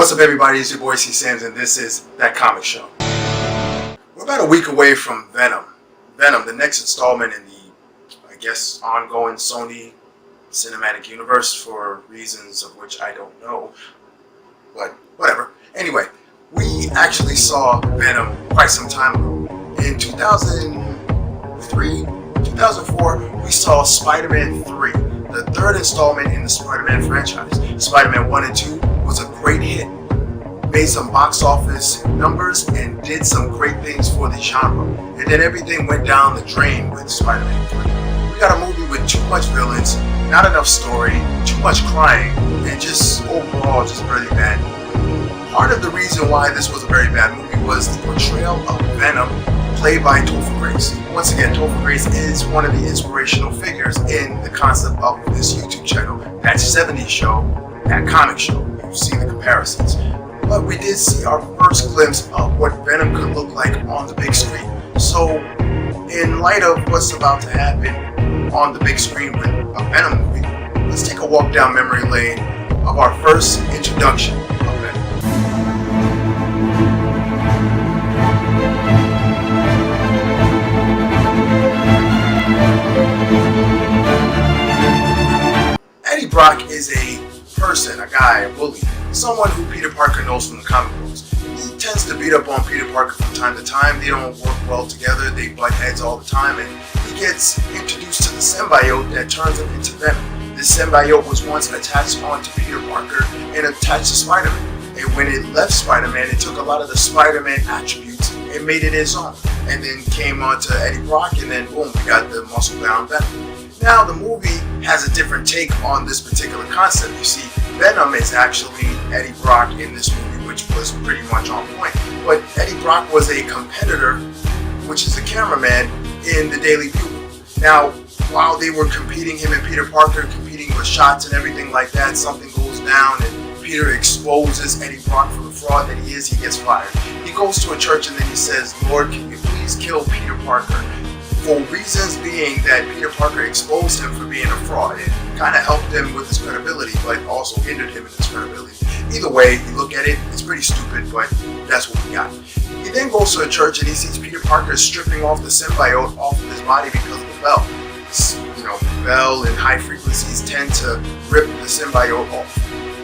What's up, everybody? It's your boy C. Sam's, and this is That Comic Show. We're about a week away from Venom. Venom, the next installment in the, I guess, ongoing Sony cinematic universe for reasons of which I don't know. But whatever. Anyway, we actually saw Venom quite some time ago. In 2003, 2004, we saw Spider-Man 3, the third installment in the Spider-Man franchise. Spider-Man 1 and 2 was a great hit, made some box office numbers, and did some great things for the genre. And then everything went down the drain with Spider-Man 3. We got a movie with too much villains, not enough story, too much crying, and just overall just really bad. Part of the reason why this was a very bad movie was the portrayal of Venom, played by Topher Grace. Once again, Topher Grace is one of the inspirational figures in the concept of this YouTube channel, that 70s show, that comic show. You see the comparisons. But we did see our first glimpse of what Venom could look like on the big screen. So, in light of what's about to happen on the big screen with a Venom movie, let's take a walk down memory lane of our first introduction of Venom. Eddie Brock is a person, a guy, a bully, someone who Peter Parker knows from the comic books. He tends to beat up on Peter Parker from time to time. They don't work well together, they butt heads all the time, and he gets introduced to the symbiote that turns him into Venom. This symbiote was once attached onto Peter Parker and attached to Spider-Man. And when it left Spider-Man, it took a lot of the Spider-Man attributes and made it his own. And then came onto Eddie Brock, and then boom, we got the muscle-bound Venom. Now, the movie has a different take on this particular concept. You see, Venom is actually Eddie Brock in this movie, which was pretty much on point. But Eddie Brock was a competitor, which is a cameraman, in the Daily Bugle. Now, while they were competing, him and Peter Parker competing with shots and everything like that, something goes down and Peter exposes Eddie Brock for the fraud that he is. He gets fired. He goes to a church and then he says, "Lord, can you please kill Peter Parker?" For reasons being that Peter Parker exposed him for being a fraud. It kind of helped him with his credibility, but also hindered him in his credibility. Either way, you look at it, it's pretty stupid, but that's what we got. He then goes to a church and he sees Peter Parker stripping off the symbiote off of his body because of the bell. You know, bell and high frequencies tend to rip the symbiote off.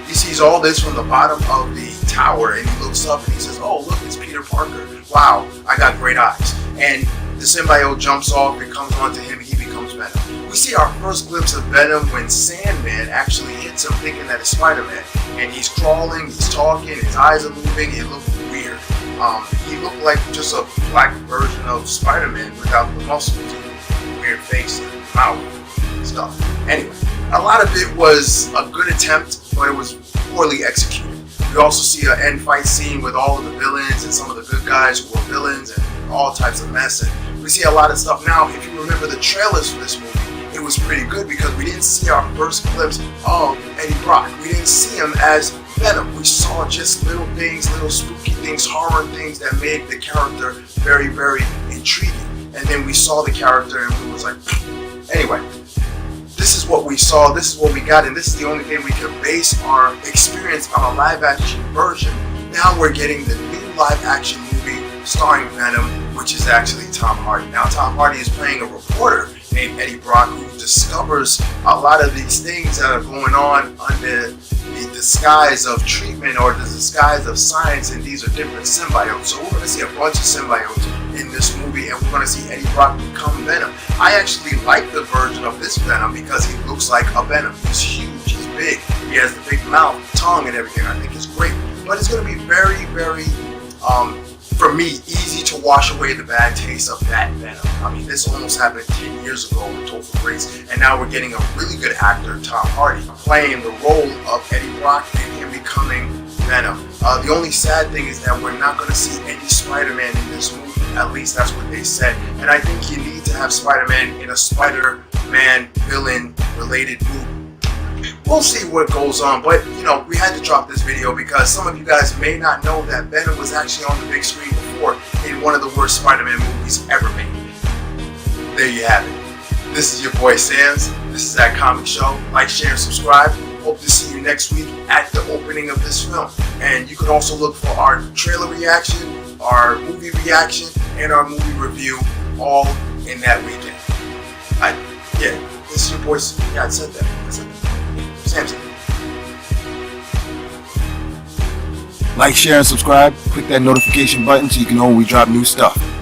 He sees all this from the bottom of the tower and he looks up and he says, "Oh, look, it's Peter Parker. Wow, I got great eyes." And the symbiote jumps off, it comes onto him, he becomes Venom. We see our first glimpse of Venom when Sandman actually hits him thinking that it's Spider-Man. And he's crawling, he's talking, his eyes are moving, it looked weird. He looked like just a black version of Spider-Man without the muscles, weird face and mouth and stuff. Anyway, a lot of it was a good attempt, but it was poorly executed. We also see an end fight scene with all of the villains and some of the good guys who were villains and all types of mess. And we see a lot of stuff. Now, if you remember the trailers for this movie, it was pretty good because we didn't see our first glimpse of Eddie Brock. We didn't see him as Venom. We saw just little things, little spooky things, horror things that made the character very, very intriguing. And then we saw the character and we was like, anyway. This is what we saw, this is what we got, and this is the only thing we could base our experience on a live-action version. Now we're getting the new live-action movie starring Venom, which is actually Tom Hardy. Now Tom Hardy is playing a reporter named Eddie Brock who discovers a lot of these things that are going on under the disguise of treatment or the disguise of science, and these are different symbiotes. So we're going to see a bunch of symbiotes in this movie, and we're going to see Eddie Brock become Venom. I actually like the version of this Venom because he looks like a Venom. He's huge, he's big, he has the big mouth, tongue, and everything. I think it's great. But it's going to be very, very, for me, easy to wash away the bad taste of that Venom. I mean, this almost happened 10 years ago with Topher Grace, and now we're getting a really good actor, Tom Hardy, playing the role of Eddie Brock and him becoming Venom. The only sad thing is that we're not going to see any Spider-Man in this movie. At least that's what they said. And I think you need to have Spider-Man in a Spider-Man villain-related movie. We'll see what goes on, but you know, we had to drop this video because some of you guys may not know that Venom was actually on the big screen before in one of the worst Spider-Man movies ever made. There you have it. This is your boy Sam's. This is That Comic Show. Like, share, and subscribe. hope to see you next week at the opening of this film. And you can also look for our trailer reaction, our movie reaction, and our movie review all in that weekend. This is your boy. Yeah, I said that. Samson. Like, share, and subscribe. Click that notification button so you can know when we drop new stuff.